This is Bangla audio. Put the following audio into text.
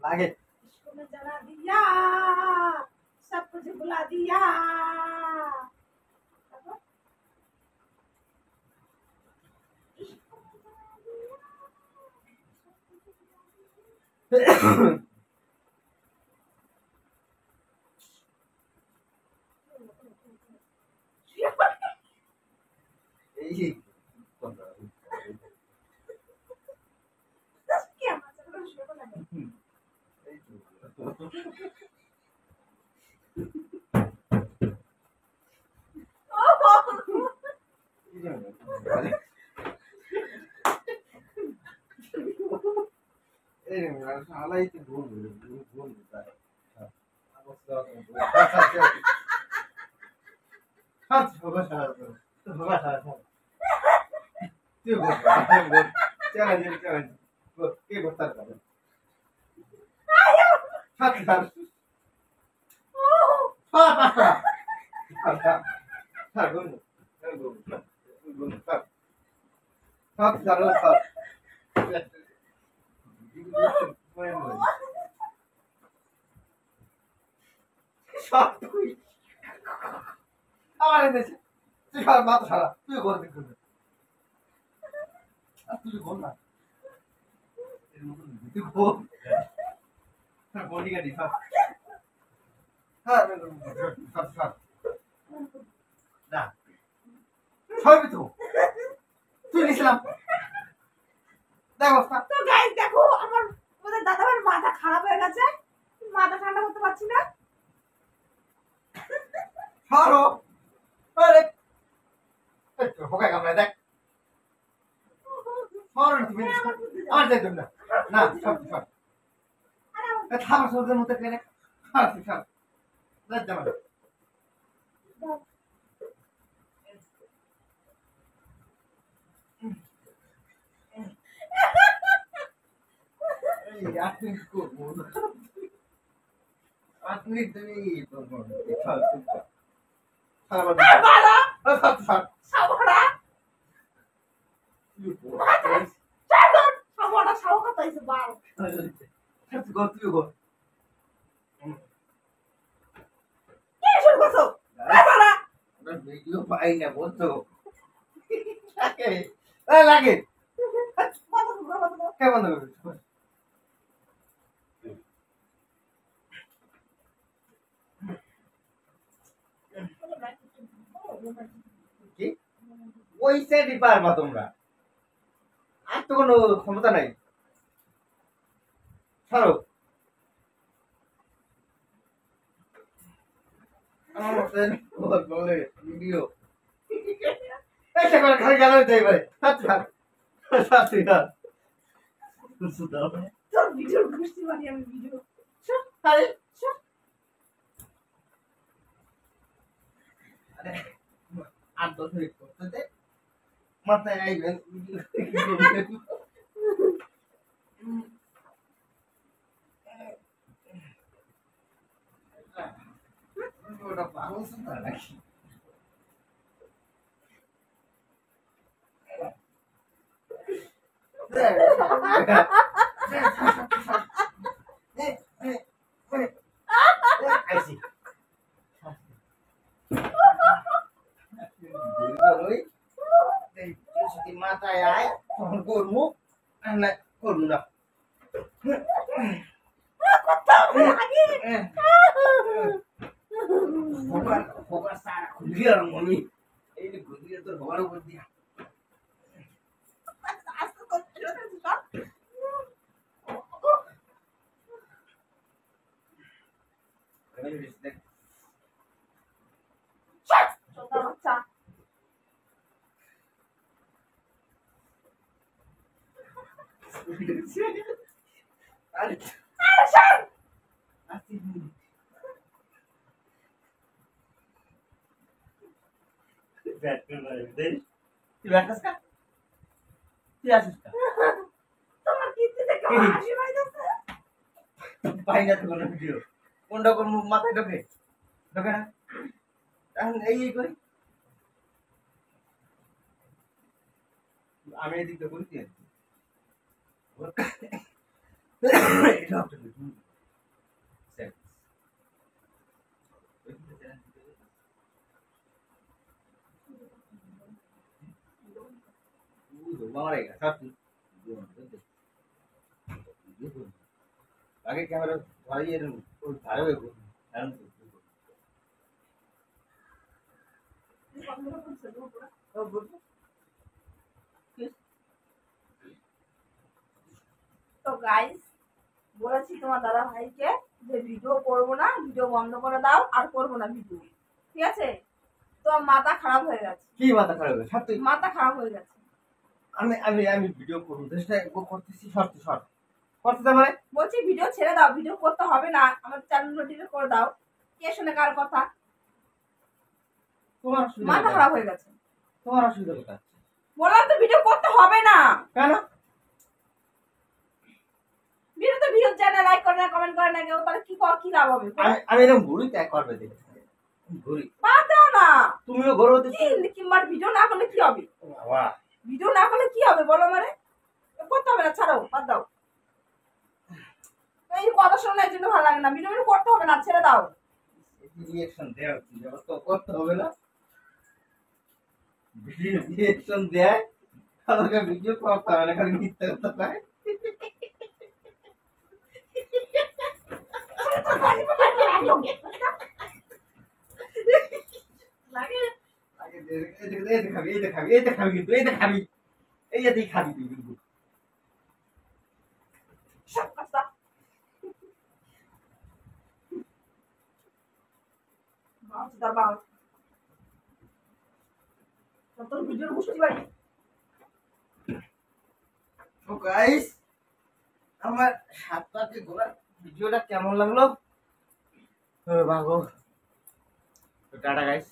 लागे इसको मैं जला दिया, सब कुछ बुला दिया। इसको मैं जला दिया, सब कुछ बुला दिया। क्या मतलब शुरू लगे? তো গাইস দেখো আমার ওদের দাদাভাইয়ের মাথা খারাপ হয়ে গেছে, মাথা ঠান্ডা করতে পারছি না। সাবড়া সাবড়া সাবড়া কথা হইছে বাল। কি শুরু করছো? সাবড়া লাগে বন্ধ কেমন কি ওই সেটই পারবা তোমরা, আর তো কোনো ক্ষমতা নাই। ছাড়ো আমার বলে ভিডিও একটা করে খালি গেল হইতে পারে। তোর ভিডিও ঘুষতে পারি আমি ভিডিও। আরে আর 10 মিনিট করতে দে, মাথায় আইবেন ওটা পাগল শুনতে নাকি? মাথায় আয় তখন করবো, না করবো না। কথা লাগে ফোকাস সারা খুলি আর মনি এই যে ঘুরিয়ে তোর ঘর উপর দিয়া আস্তে করতে সব ছোটা বাচ্চা আরে আরে সর আসি ব্যাট করে দে তুই ব্যাটস কা তুই আসিস কা তোমার কীর্তি থেকে কি? হাসি পাইতেছে পাই না তো কোনো ভিডিও কোনটা কোন মাথায় ঢোকে ঢোকে না এখন এই করি আমি এদিক তো করি এটা একটা ভিডিও মারেগা সব আগে ক্যামেরা ধরিয়ে ধারে তো গাইস বলেছি তোমার দাদা ভাইকে যে ভিডিও করবো না, ভিডিও বন্ধ করে দাও, আর করবো না ভিডিও, ঠিক আছে? তো মাথা খারাপ হয়ে গেছে, কি মাথা খারাপ হবে সব তুই মাথা খারাপ হয়ে গেছে। আমি আমি আমি ভিডিও করবো চেষ্টা করতেছি শর্ট শর্ট করতে পারে বলছি ভিডিও ছেড়ে দাও, ভিডিও করতে হবে না, আমার চ্যানেল ডিলিট করে দাও। কে শুনে কার কথা? তোমার অসুবিধা মাথা কোথায়? খারাপ হয়ে গেছে। তোমার অসুবিধা কোথায় বললাম তো ভিডিও করতে হবে না। কেন ভিডিওতে ভিউ যায় না, লাইক করে না, কমেন্ট করে না কেউ, তাহলে কি লাভ হবে? আমি আমি এরকম ঘুরি ত্যাগ করবে দেখে ঘুরি পাতাও না। তুমিও ঘুরো হতে কিংবা ভিডিও না করলে কি হবে? বাবা ভিডিও না করলে কি হবে বলো মানে? করতে হবে না, ছাড়ো, বাদ দাও। এই কথা শোনা এই জন্য ভালো লাগে না, ভিডিও করতে হবে না, ছেড়ে দাও। রিঅ্যাকশন দেওয়া তো করতে হবে না রিঅ্যাকশন দেয় আমাকে ভিডিও করতে হবে না খালি মিথ্যা কথা পায় লাগে এই খাবি কিন্তু এই খাবি এই যে তুই খাবি তুই কিন্তু সব কথা তোর ভিডিও বুঝতে পারি। তো গাইস আমার সাতটাকে ঘোরার ভিডিওটা কেমন লাগলো বাবু তো টাটা গাইস